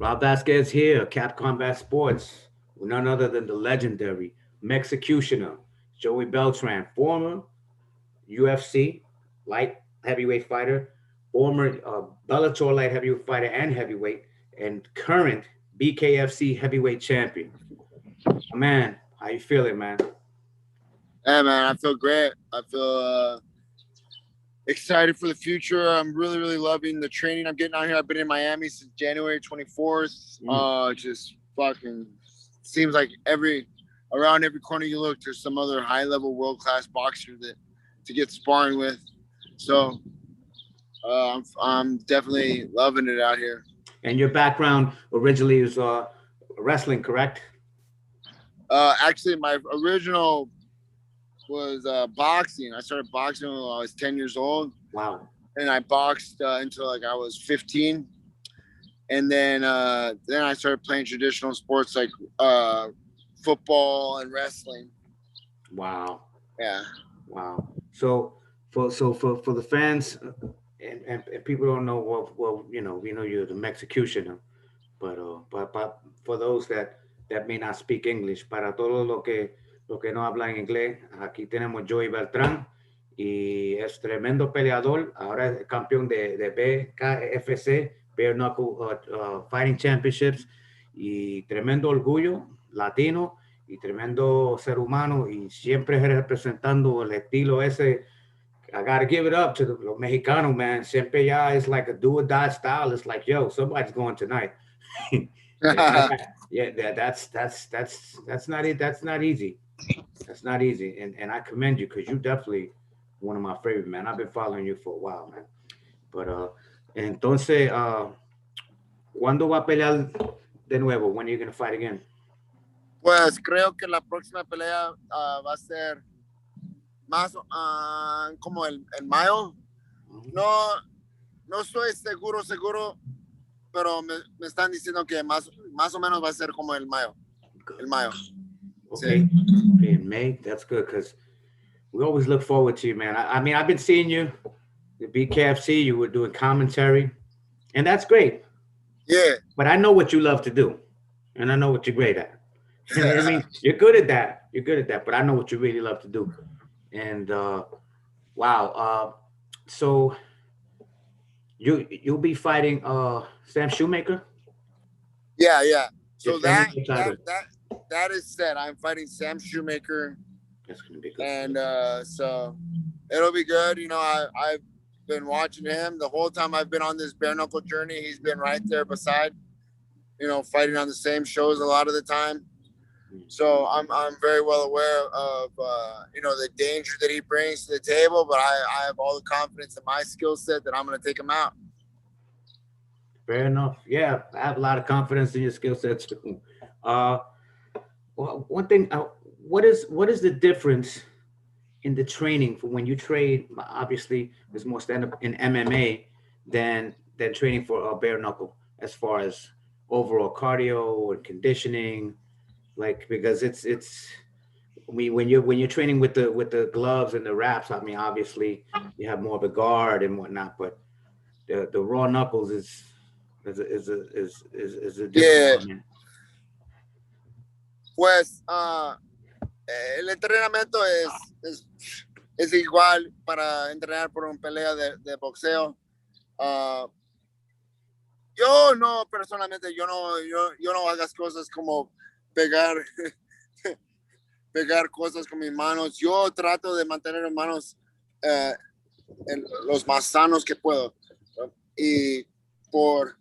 Rob Vasquez here, Cap Combat Sports, with none other than the legendary Mexicutioner, Joey Beltran, former UFC light heavyweight fighter, former Bellator light heavyweight fighter and heavyweight, and current BKFC heavyweight champion. Man, how you feeling, man? Hey man, I feel great. I feel excited for the future. I'm really loving the training I'm getting out here. I've been in Miami since January 24th. Just fucking seems like around every corner you look, there's some other high level world class boxer that to get sparring with. So I'm definitely loving it out here. And your background originally is wrestling, correct? Actually, my original was boxing. I started boxing when I was 10 years old. Wow. And I boxed until like I was 15. And then I started playing traditional sports like football and wrestling. Wow. Yeah. Wow. So for the fans and people don't know, well, we know you're the Mexicutioner, but for those that may not speak English, para todos lo que no hablan inglés, aquí tenemos Joey Beltrán y es tremendo peleador, ahora es campeón de BKFC, Bare Knuckle Fighting Championships, y tremendo orgullo latino y tremendo ser humano y siempre representando el estilo ese. I gotta give it up to the Mexicano, man. Siempre ya is like a do or die style. It's like, yo, somebody's going tonight. Yeah, that's not it. That's not easy. That's not easy. And I commend you because you definitely one of my favorite, man. I've been following you for a while, man. But entonces, ¿cuándo va a pelear de nuevo? When are you gonna fight again? Pues creo que la próxima pelea va a ser más como el mayo. No estoy seguro, pero me están diciendo que más o menos va a ser como el mayo. El mayo. Okay. Okay, in May, that's good because we always look forward to you, man. I mean, I've been seeing you at BKFC. You were doing commentary, and that's great. Yeah. But I know what you love to do, and I know what you're great at. I mean, you're good at that. You're good at that. But I know what you really love to do. And wow. So you'll be fighting Sam Shoemaker? Yeah. So that is set. I'm fighting Sam Shoemaker. That's gonna be good. And so it'll be good. You know, I've been watching him the whole time I've been on this bare knuckle journey. He's been right there beside, fighting on the same shows a lot of the time. So I'm very well aware of the danger that he brings to the table, but I have all the confidence in my skill set that I'm going to take him out. Fair enough. Yeah, I have a lot of confidence in your skill set too. Well, one thing, what is the difference in the training for when you train? Obviously, there's more stand up in MMA than training for a bare knuckle, as far as overall cardio and conditioning. Like because it's I mean when you're training with the gloves and the wraps, I mean obviously you have more of a guard and whatnot, but the raw knuckles is a different one. Pues el entrenamiento es igual para entrenar por una pelea de boxeo. Yo no personalmente yo no hagas cosas como pegar cosas con mis manos. Yo trato de mantener mis manos los más sanos que puedo. Y por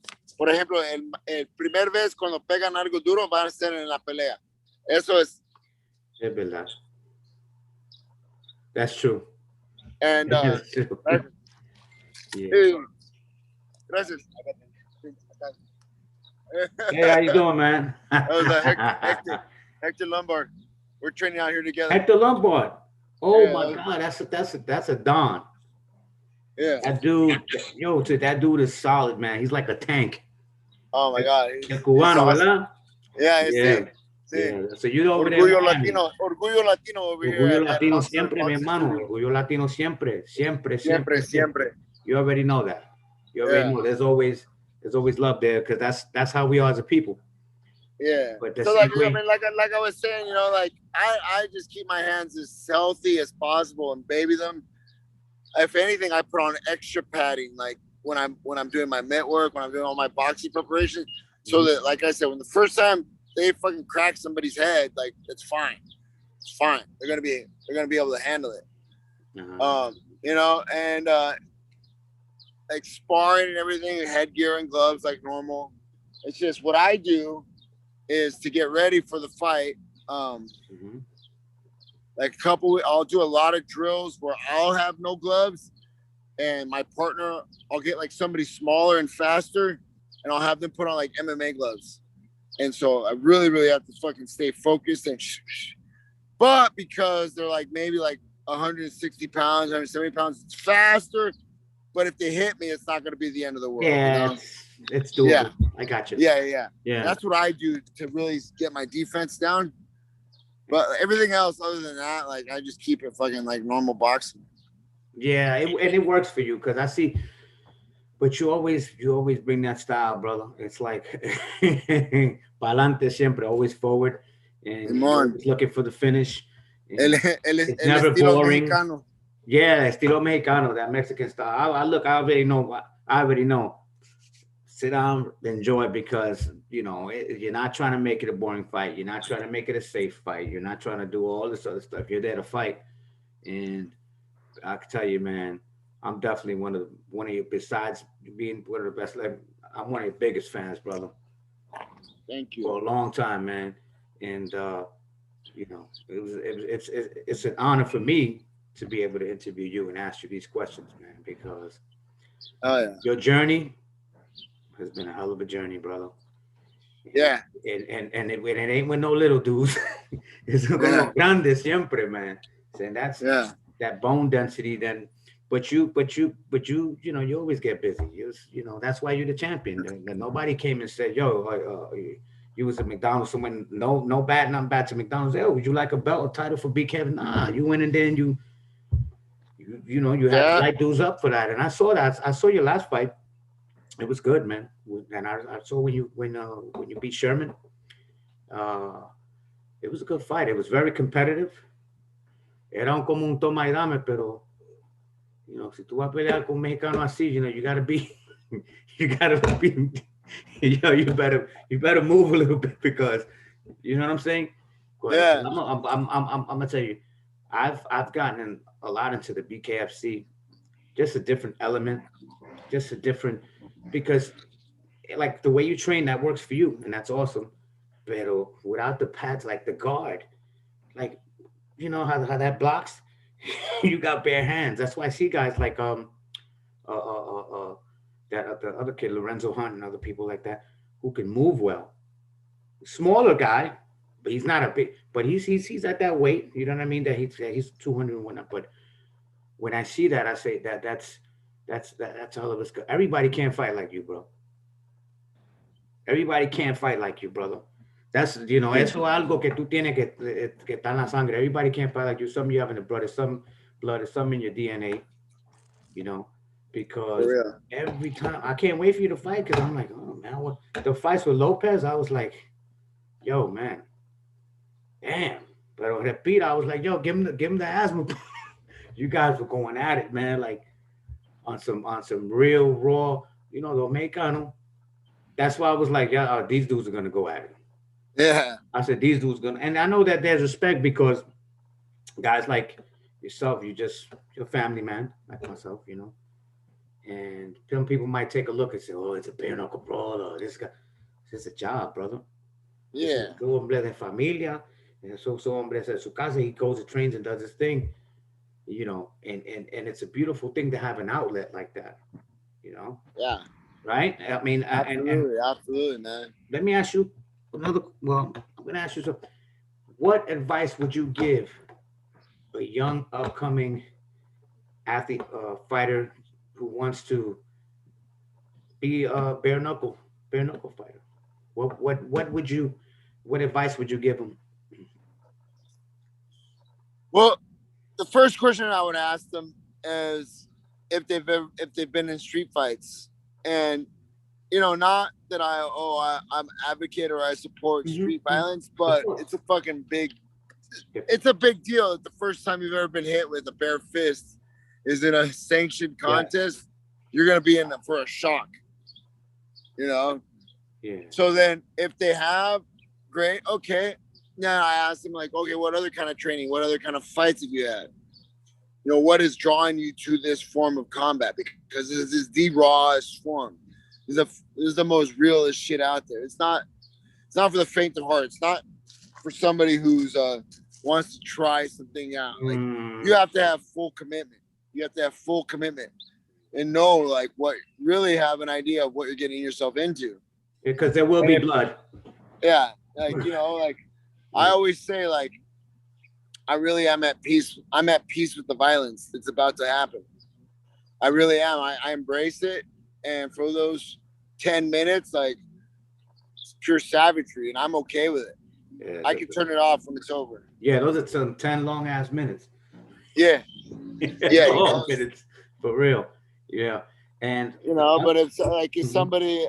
ejemplo, el primer vez cuando pegan algo duro va a ser en la pelea. Eso es. Es verdad. That's true. And true. Yeah. Gracias. Hey, how you doing, man? That was Hector Lombard. We're training out here together. Hector Lombard. Oh yeah, my God, that's a don. Yeah. That dude, that dude is solid, man. He's like a tank. Oh my God. He's cubano, ¿verdad? Yeah. Sí. Yeah. So you over Orgullo there. Latino over here. Orgullo Latino siempre, mi hermano. Orgullo Latino siempre. Siempre. You already know that. You already know. There's always there's always love there because that's how we are as a people. Yeah. But the So same like I way, mean, like I was saying, you know, like I just keep my hands as healthy as possible and baby them. If anything, I put on extra padding, like when I'm doing my mitt work, when I'm doing all my boxing preparation, so mhm, that, like I said, when the first time they fucking crack somebody's head, like it's fine, it's fine. They're gonna be able to handle it. uh-huh. You know, and like sparring and everything, headgear and gloves like normal. It's just what I do is to get ready for the fight. Um, Hmm. like I'll do a lot of drills where I'll have no gloves, and my partner, I'll get like somebody smaller and faster, and I'll have them put on like MMA gloves. And so I really, really have to fucking stay focused and but because they're like maybe like 160 pounds, 170 pounds, it's faster. But if they hit me, it's not going to be the end of the world, you Yeah, know? it's Yeah, doable. I got you. yeah. And Yeah, that's what I do to really get my defense down. But everything else, other than that, like I just keep it fucking like normal boxing. yeah, and it works for you because I see. But you always bring that style, brother. It's like pa'lante siempre, always forward, and you're Simón, always looking for the finish. el, And it's el never estilo boring. mexicano. Yeah, estilo mexicano, that Mexican style. I look, I already know. I already know. Sit down, enjoy it because you're not trying to make it a boring fight. You're not trying to make it a safe fight. You're not trying to do all this other stuff. You're there to fight, and I can tell you, man, I'm definitely one of you. Besides being one of the best, like, I'm one of your biggest fans, brother, Thank you. for a long time, man. And it's an honor for me to be able to interview you and ask you these questions, man, because Oh yeah, your journey has been a hell of a journey, brother. And yeah, it ain't with no little dudes. It's con los yeah, grandes siempre, man. And that's yeah. that bone density. Then, you always get busy. That's why you're the champion. Nobody came and said, "Yo, you was at McDonald's." Someone, no bad, nothing bad to McDonald's. Oh, would you like a belt or title for BKFC? Nah, you went in there and you had the Yeah. right dudes up for that. And I saw that. I saw your last fight. It was good, man. And I saw when you beat Sherman. Uh, it was a good fight. It was very competitive. Era como un toma y dame, pero si tú vas a pelear con un mexicano así, you gotta be, you gotta be, you better move a little bit because, you know what I'm saying? But Yeah. I'm gonna tell you, I've gotten a lot into the BKFC, just a different element, just a different, because like the way you train, that works for you, and that's awesome. Pero without the pads, like the guard, like how that blocks, you got bare hands. That's why I see guys like uh, uh, uh, uh that the other kid Lorenzo Hunt and other people like that who can move well. Smaller guy, but he's not a big. But he's at that weight. You know what I mean? That he's 200 and whatnot. But when I see that, I say that's all of us. Everybody can't fight like you, bro. Everybody can't fight like you, brother. That's Yeah. eso algo que tú tienes que está en la sangre. Everybody can't fight like you. Some you have in the blood, there's some in your DNA, you know, For because real. every time I can't wait for you to fight because I'm like, oh man, the fights with Lopez, I was like, yo, man, damn. But Repita, I was like, yo, give him the asthma. You guys were going at it, man, like on some real raw, the Mexicano. That's why I was like, yeah, these dudes are gonna go at it. Yeah. I said these dudes gonna, and I know that there's respect because guys like yourself, you're a family man like myself, and some people might take a look and say, oh, it's a bare knuckle brawl or this guy. It's a job, brother. This is Yeah. un hombre de familia, and so hombre de su casa. He goes and trains and does his thing, and it's a beautiful thing to have an outlet like that, you know, Yeah. right? I mean, and Absolutely. Absolutely, man. let me ask you another. Well, I'm gonna ask you something. What advice would you give a young upcoming athlete, fighter who wants to be a bare knuckle fighter? What advice would you give him? Well, the first question I would ask them is if they've been in street fights, and not that I'm advocate or I support street Hmm. violence, Of but course. Yeah. it's a big deal that the first time you've ever been hit with a bare fist is in a sanctioned Yes. contest. You're gonna be in for a shock, you know. Yeah. So then, if they have, great, okay. Now I asked them like, okay, what other kind of training, what other kind of fights have you had? What is drawing you to this form of combat? Because this is the rawest form. This is the most realest shit out there. It's not for the faint of heart. It's not for somebody who's wants to try something out. Like you Mm. have to have full commitment. You have to have full commitment and know like what really have an idea of what you're getting yourself into. Because there will And be if blood. yeah, like like I Yeah. always say like I really am at peace. I'm at peace with the violence that's about to happen. I really am. I embrace it. And for those 10 minutes, like it's pure savagery and I'm okay with it. Yeah. I can turn it off when it's over. Yeah, those are some 10 long ass minutes. Yeah. Yeah, Long minutes. For real. Yeah. And but if like if somebody,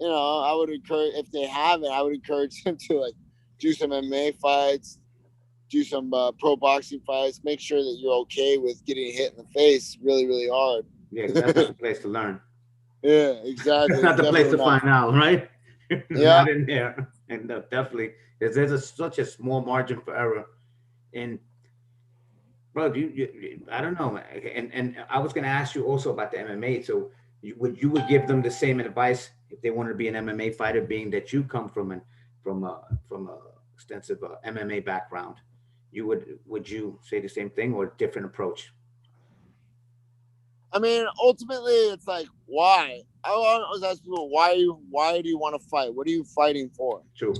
I would encourage if they haven't, I would encourage them to like do some MMA fights, do some pro boxing fights. Make sure that you're okay with getting hit in the face really, really hard. yeah, because that's not the place to learn. Yeah, That's exactly. not the place Definitely to not. find out, right? Yeah. Not in there. And definitely, there's such a small margin for error. And bro, I don't know, man. And I was gonna ask you also about the MMA. So you would give them the same advice if they wanted to be an MMA fighter, being that you come from a extensive MMA background. Would you say the same thing or a different approach? I mean, ultimately, it's like why. I always ask people why do you want to fight? What are you fighting for? True.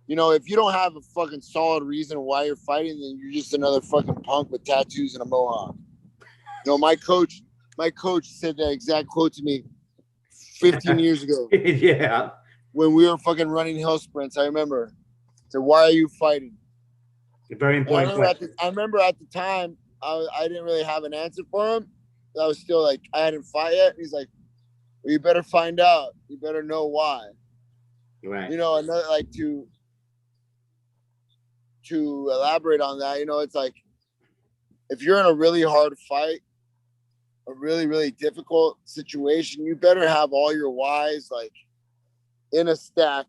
If you don't have a fucking solid reason why you're fighting, then you're just another fucking punk with tattoos and a mohawk. My coach said that exact quote to me 15 years ago Yeah. when we were fucking running hill sprints. I remember. So why are you fighting? A very And I important remember at question. the I remember at the time I didn't really have an answer for him. I was still like I hadn't fought yet. And he's like, well, you better find out. You better know why. Right. Another like to elaborate on that. It's like if you're in a really hard fight, a really really difficult situation, you better have all your whys like in a stack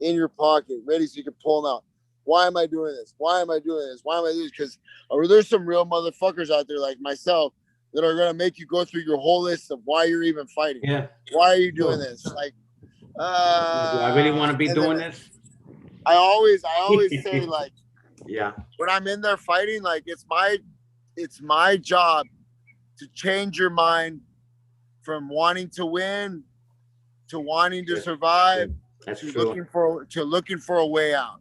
in your pocket, ready so you can pull them out. Why am I doing this? Why am I doing this? Why am I doing this? Because there's some real motherfuckers out there like myself that are gonna make you go through your whole list of why you're even fighting. Yeah. Why are you doing Sure. this? Like, Do I really want to be and then doing this? I always say like Yeah. when I'm in there fighting, like it's my job to change your mind from wanting to win to wanting to Yeah. Yeah. survive That's to true. looking for a way out.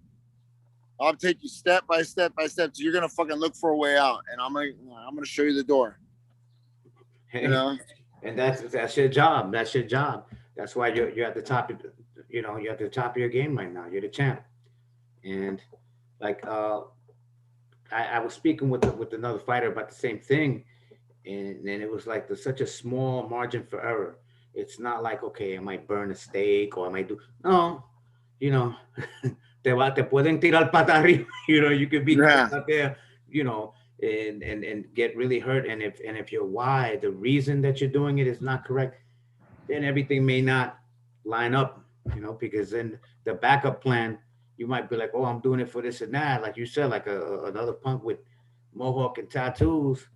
I'll take you step by step by step. So you're gonna fucking look for a way out, and I'm gonna show you the door. You Hey, know? and that's your job. That's your job. That's why you're at the top. You're at the top of your game right now. You're the champ. And like I was speaking with another fighter about the same thing, and it was like there's such a small margin for error. It's not like okay, I might burn a steak or I might do no, you know, te pueden tirar pata arriba. You could be caught Yeah. out there, you know, and get really hurt. And if your why, the reason that you're doing it is not correct, then everything may not line up, because then the backup plan, you might be like, oh, I'm doing it for this and that, like you said, like another punk with mohawk and tattoos.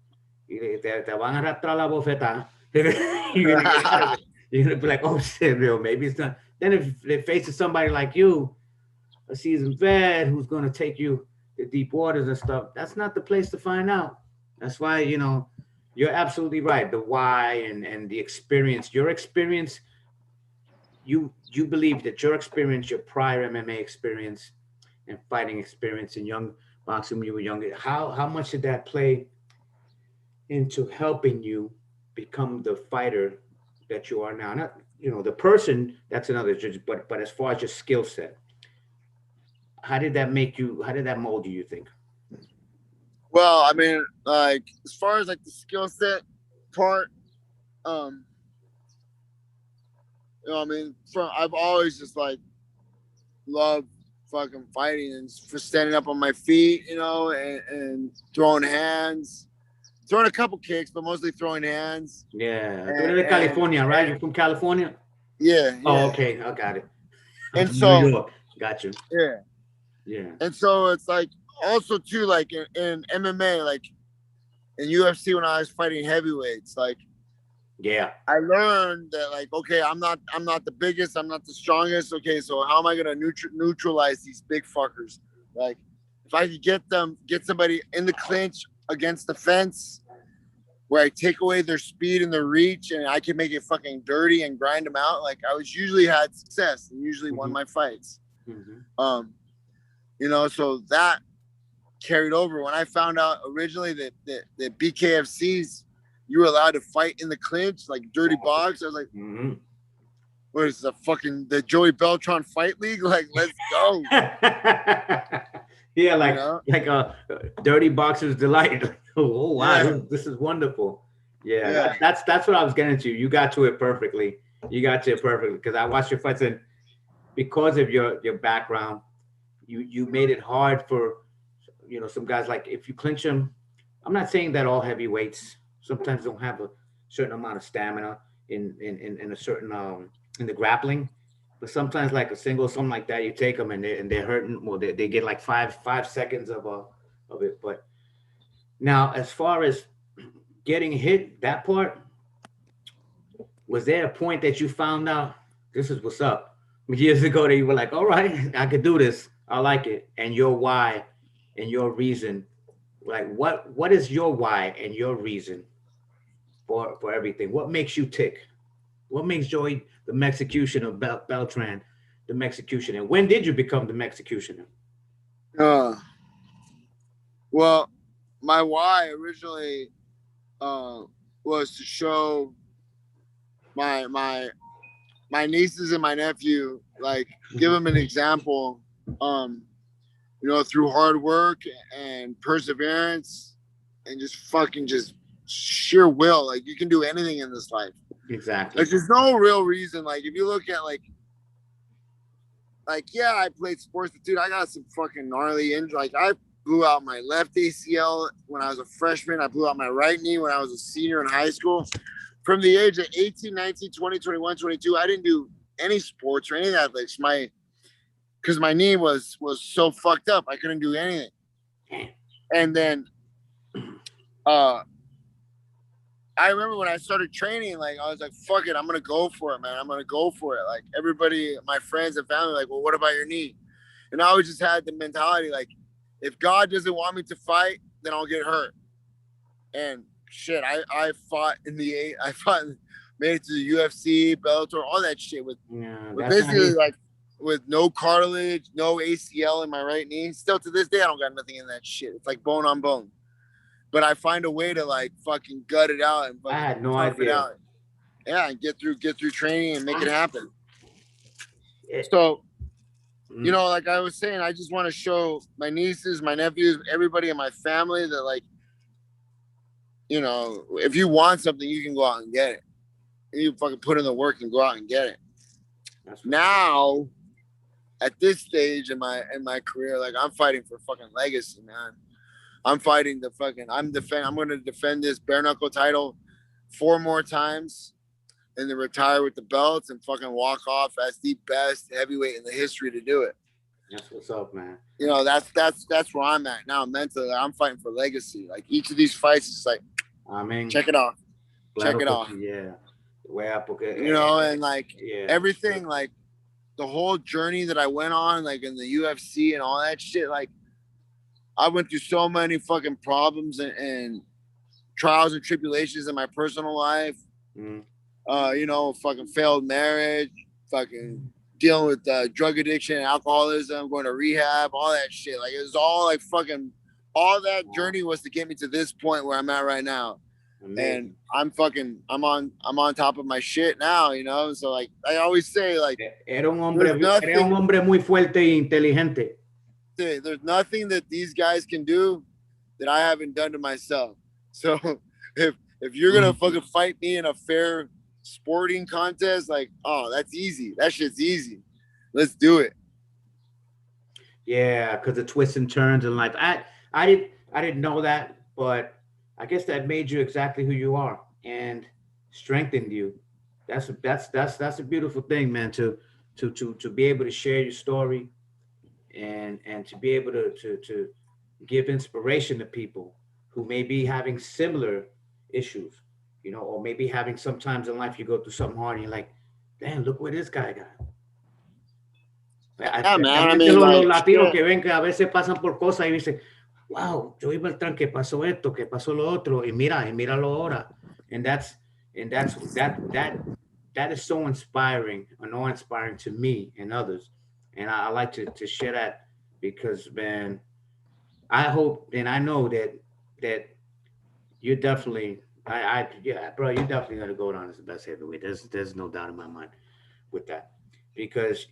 Te van a arrastrar la bofeta. You're gonna get out of it. You're gonna be like, oh shit, real. Maybe it's not. Then if it faces somebody like you, a seasoned vet who's gonna take you to deep waters and stuff, that's not the place to find out. That's why you're absolutely right. The why and the experience, your experience, you believe that your experience, your prior MMA experience and fighting experience in young boxing when you were younger, how much did that play into helping you become the fighter that you are now? Not the person, that's another judge, but as far as your skill set, how did that mold you think? Well, I mean, like as far as like the skill set part, um, You know what I mean? I've always just like loved fucking fighting and for standing up on my feet, you know, and throwing hands, throwing a couple kicks, but mostly throwing hands. Yeah. Tú eres de California, right? You're from California? Yeah, Oh, yeah. okay. I got it. I'm And from New so, York. Got you. yeah. Yeah. And so it's like also too, like in MMA, like in UFC when I was fighting heavyweights, like Yeah. I learned that like, okay, I'm not the biggest, I'm not the strongest. Okay, so how am I gonna neutralize these big fuckers? Like, if I could get somebody in the clinch against the fence, where I take away their speed and their reach, and I can make it fucking dirty and grind them out. Like I was usually had success and usually won my fights. You know, so that carried over. When I found out originally that BKFCs you were allowed to fight in the clinch, like dirty box. I was like, what is the fucking the Joey Beltran fight league? Like, let's go. Yeah, like You know? like a dirty boxer's delight. Oh wow, Yeah. this is wonderful. Yeah, Yeah. that's what I was getting to. You got to it perfectly. You got to it perfectly because I watched your fights and because of your background, you made it hard for some guys. Like if you clinch them, I'm not saying that all heavyweights sometimes don't have a certain amount of stamina in a certain in the grappling, but sometimes like a single something like that, you take them and they're hurting. Well, they get like 5 seconds of it. But now as far as getting hit, that part, was there a point that you found out this is what's up years ago that you were like, all right, I could do this, I like it, and your why and your reason, like what is your why and your reason for everything? What makes you tick? What makes Joey the Mexicutioner, Beltran the Mexicutioner? When did you become the Mexicutioner? Uh, well, my why originally was to show my my my nieces and my nephew, like give them an example, you know, through hard work and perseverance and just sheer will. Like you can do anything in this life. Exactly. Like there's no real reason. Like if you look at like yeah, I played sports, but dude, I got some fucking gnarly injury. Like I blew out my left ACL when I was a freshman. I blew out my right knee when I was a senior in high school. From the age of 18, 19, 20, 21, 22, I didn't do any sports or any athletics. Because my knee was so fucked up, I couldn't do anything. And then I remember when I started training, like I was like, fuck it, I'm gonna go for it, man. I'm gonna go for it. Like everybody, my friends and family, like, well, what about your knee? And I always just had the mentality, like, if God doesn't want me to fight, then I'll get hurt. And shit, I fought made it to the UFC, Bellator, all that shit with basically like with no cartilage, no ACL in my right knee. Still to this day, I don't got nothing in that shit. It's like bone on bone. But I find a way to like fucking gut it out and fucking I had no tough it idea. out. Yeah, and get through training and make it happen. So, you know, like I was saying, I just want to show my nieces, my nephews, everybody in my family that like, you know, if you want something, you can go out and get it. You fucking put in the work and go out and get it. Now, at this stage in my career, like I'm fighting for fucking legacy, man. I'm fighting I'm going to defend this bare knuckle title 4 more times and then retire with the belts and fucking walk off as the best heavyweight in the history to do it. That's what's up, man. You know, that's where I'm at now mentally. I'm fighting for legacy. Like each of these fights is like, I mean, check it off. Check it off. Yeah. You know, and like everything, like the whole journey that I went on, like in the UFC and all that shit, like I went through so many fucking problems and trials and tribulations in my personal life. You know, fucking failed marriage, fucking dealing with drug addiction and alcoholism, going to rehab, all that shit. Like it was all like fucking, all that journey was to get me to this point where I'm at right now. And I'm on top of my shit now, you know. So like I always say, like era un hombre muy fuerte e inteligente. There's nothing that these guys can do that I haven't done to myself. So if you're gonna fucking fight me in a fair sporting contest, like, oh, that's easy. That shit's easy. Let's do it. Yeah, because the twists and turns in life. I didn't know that, but I guess that made you exactly who you are and strengthened you. That's a beautiful thing, man. To be able to share your story and to be able to give inspiration to people who may be having similar issues, or maybe having sometimes in life you go through something hard and you're like, damn, look where this guy got. Yeah, man. I Especialmente mean, los like, latinos shit. que ven que a veces pasan por cosas y dicen, wow, Joey Beltrán, que pasó esto, que pasó lo otro, y míralo ahora. And that is so inspiring and awe inspiring to me and others. And I like to share that because, man, I hope and I know that you're definitely, yeah, bro, you're definitely gonna go down as the best heavyweight. There's no doubt in my mind with that because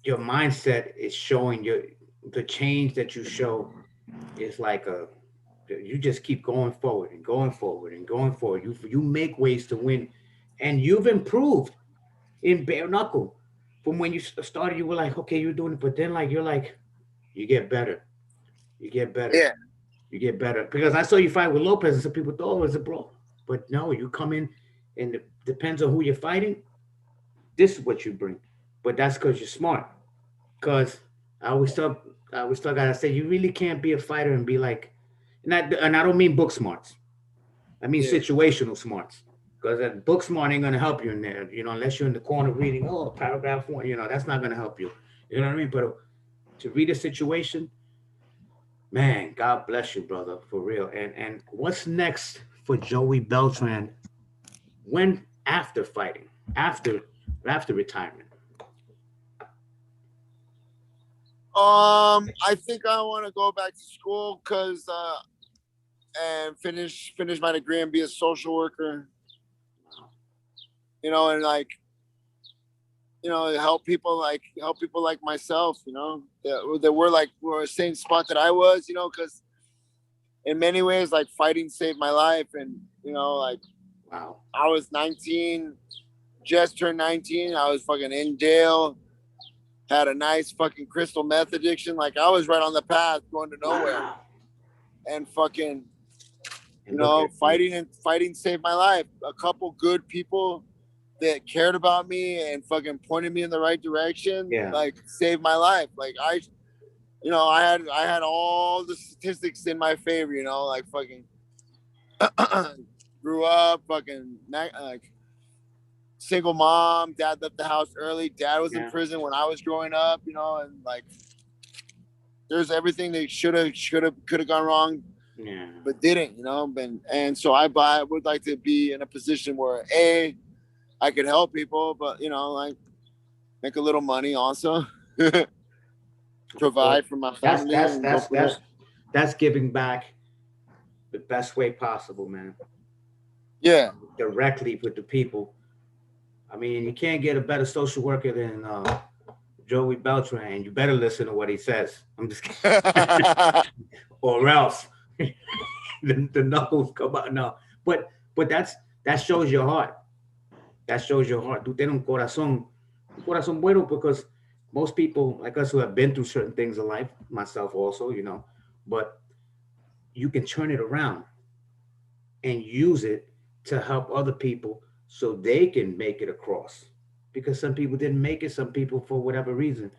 your mindset is showing the change that you show is like a you just keep going forward and going forward and going forward. You make ways to win, and you've improved in bare knuckle from when you started. You were like, okay, you're doing it, but then like you're like you get better, you get better, Yeah, you get better. Because I saw you fight with Lopez, and some people thought it was a bro, but no, you come in, and it depends on who you're fighting. This is what you bring, but that's because you're smart. Because I always tell I always tell guys, I say you really can't be a fighter and be like, and I don't mean book smarts. I mean yeah, situational smarts. Because that book smart ain't gonna help you in there, unless you're in the corner reading, oh, paragraph one, that's not gonna help you. You know what I mean? But to read a situation, man, God bless you, brother, for real. And what's next for Joey Beltran when after fighting, after retirement? I think I want to go back to school because and finish my degree and be a social worker. And like, help people like myself. That we're the same spot that I was. Because in many ways, like, fighting saved my life, and like, Wow. I was 19, just turned 19. I was fucking in jail. Had a nice fucking crystal meth addiction. Like, I was right on the path going to nowhere, Wow. and fucking And look at you. fighting saved my life. A couple good people that cared about me and fucking pointed me in the right direction, Yeah. like, saved my life. Like, I had all the statistics in my favor. Like, fucking grew up fucking like single mom. Dad left the house early. Dad was in Yeah. prison when I was growing up. And like, there's everything that could have gone wrong, Yeah. but didn't. And so I would like to be in a position where I could help people, but like, make a little money also, Of course. provide for my That's family, that's and go that's from there. that's that's giving back the best way possible, man. Yeah, Directly with the people. I mean, you can't get a better social worker than Joey Beltran, and you better listen to what he says. I'm just kidding. Or else the knuckles come out. No, but that shows your heart. That shows your heart. Tú tienes un corazón bueno because most people like us who have been through certain things in life, myself also, but you can turn it around and use it to help other people so they can make it across. Because some people didn't make it, some people for whatever reason.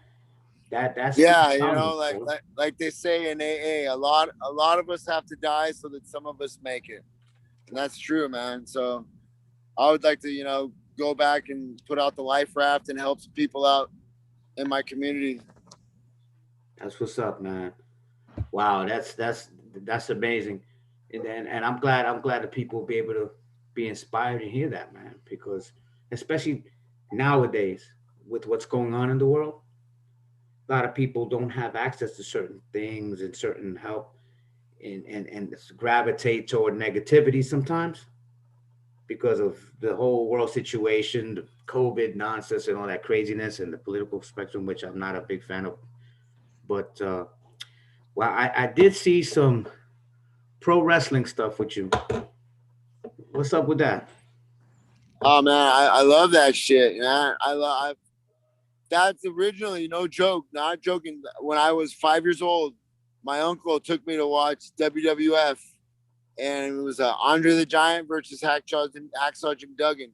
That speaks yeah. volumes, Like, bro. like they say in AA, a lot of us have to die so that some of us make it, and that's true, man. So I would like to, go back and put out the life raft and help some people out in my community. That's what's up, man. Wow, that's amazing. And I'm glad that people will be able to be inspired to hear that, man, because especially nowadays with what's going on in the world, a lot of people don't have access to certain things and certain help and gravitate toward negativity sometimes because of the whole world situation, the COVID nonsense and all that craziness and the political spectrum, which I'm not a big fan of. But well, I did see some pro wrestling stuff with you. What's up with that? Oh man, I love that shit, man. That's originally, no joke, not joking. When I was 5 years old, my uncle took me to watch WWF, and it was Andre the Giant versus Hacksaw Jim Duggan,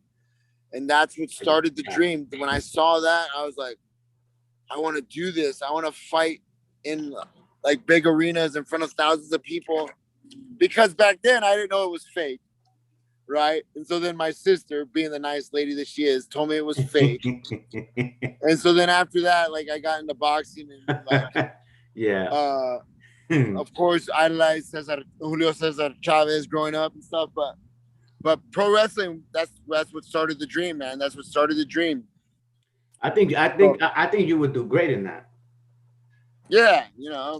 and that's what started the dream. When I saw that, I was like, I want to do this. I want to fight in like big arenas in front of thousands of people, because back then I didn't know it was fake, right? And so then my sister, being the nice lady that she is, told me it was fake. And so then after that, like I got into boxing and like, Yeah. of course, idolized Julio Cesar Chavez growing up and stuff. But pro wrestling, that's what started the dream, man. That's what started the dream. I think you would do great in that. Yeah, yeah,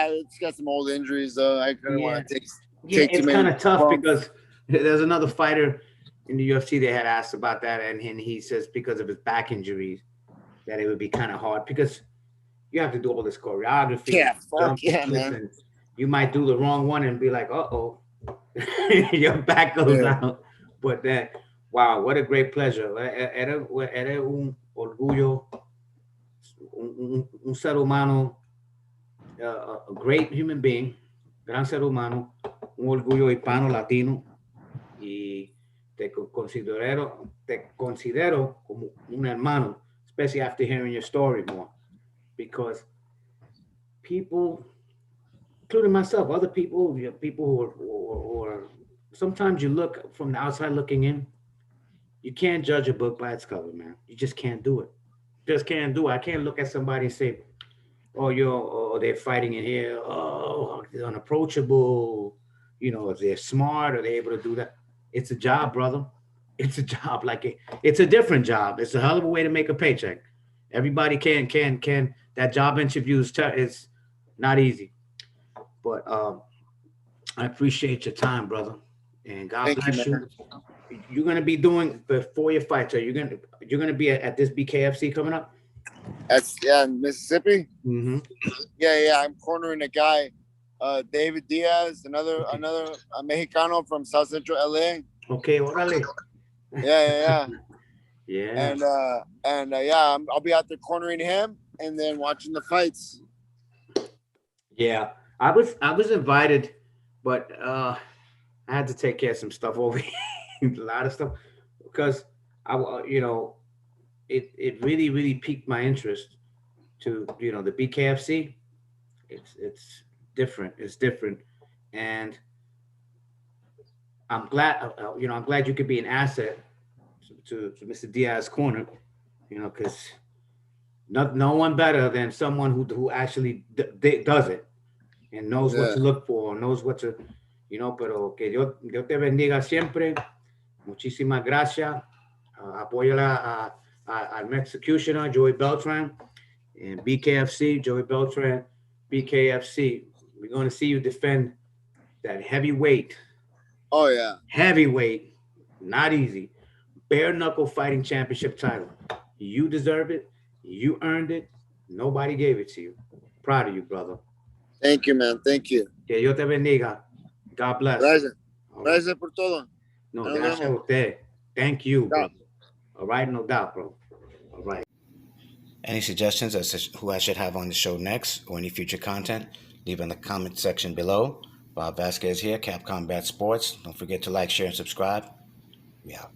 it's got some old injuries though. I couldn't want to take too It's many kind of tough bumps. because there's another fighter in the UFC. They had asked about that, and he says because of his back injuries that it would be kind of hard because you have to do all this choreography, Yeah, fuck jump, yeah, twist, man. and you might do the wrong one and be like, oh, your back goes Yeah. out. But then, wow, what a great pleasure. Era un orgullo, un ser humano, a great human being, gran ser humano, un orgullo hispano latino, y te considero como un hermano, especially after hearing your story more, because people, including myself, other people, people who are, sometimes you look from the outside looking in, you can't judge a book by its cover, man. You just can't do it. Just can't do it. I can't look at somebody and say, oh, they're fighting in here. Oh, they're unapproachable. If they're smart, are they able to do that? It's a job, brother. It's a job. It's a different job. It's a hell of a way to make a paycheck. Everybody can. That job interview is not easy. But I appreciate your time, brother, and God Thank you, bless man. you. You're gonna be doing before your fight. So you're gonna be at this BKFC coming up. That's in Mississippi. Mm-hmm. Yeah. I'm cornering a guy, David Diaz, another Mexicano from South Central LA. Okay, órale. Yeah. Yeah. And yeah, I'll be out there cornering him and then watching the fights. Yeah. I was invited, but I had to take care of some stuff over here, a lot of stuff, because it really piqued my interest to the BKFC. It's different. It's different, and I'm glad you could be an asset to Mr. Diaz's corner, because no one better than someone who actually does it and knows what Yeah. to look for, knows what to, pero que Dios te bendiga siempre. Muchísimas gracias. Apóyala al Mexicutioner, Joey Beltran, and BKFC, Joey Beltran, BKFC. We're going to see you defend that heavyweight, Oh yeah. heavyweight, not easy, bare knuckle fighting championship title. You deserve it. You earned it. Nobody gave it to you. Proud of you, brother. Thank you, man. Thank you. Que Dios te bendiga. God bless. Gracias. All right. Gracias por todo. No, Nos gracias a vemos. usted. Thank you, Chao. brother. All right, no doubt, bro. All right. Any suggestions as to who I should have on the show next or any future content, leave in the comment section below. Bob Vasquez here, Cap Combat Sports. Don't forget to like, share, and subscribe. We out.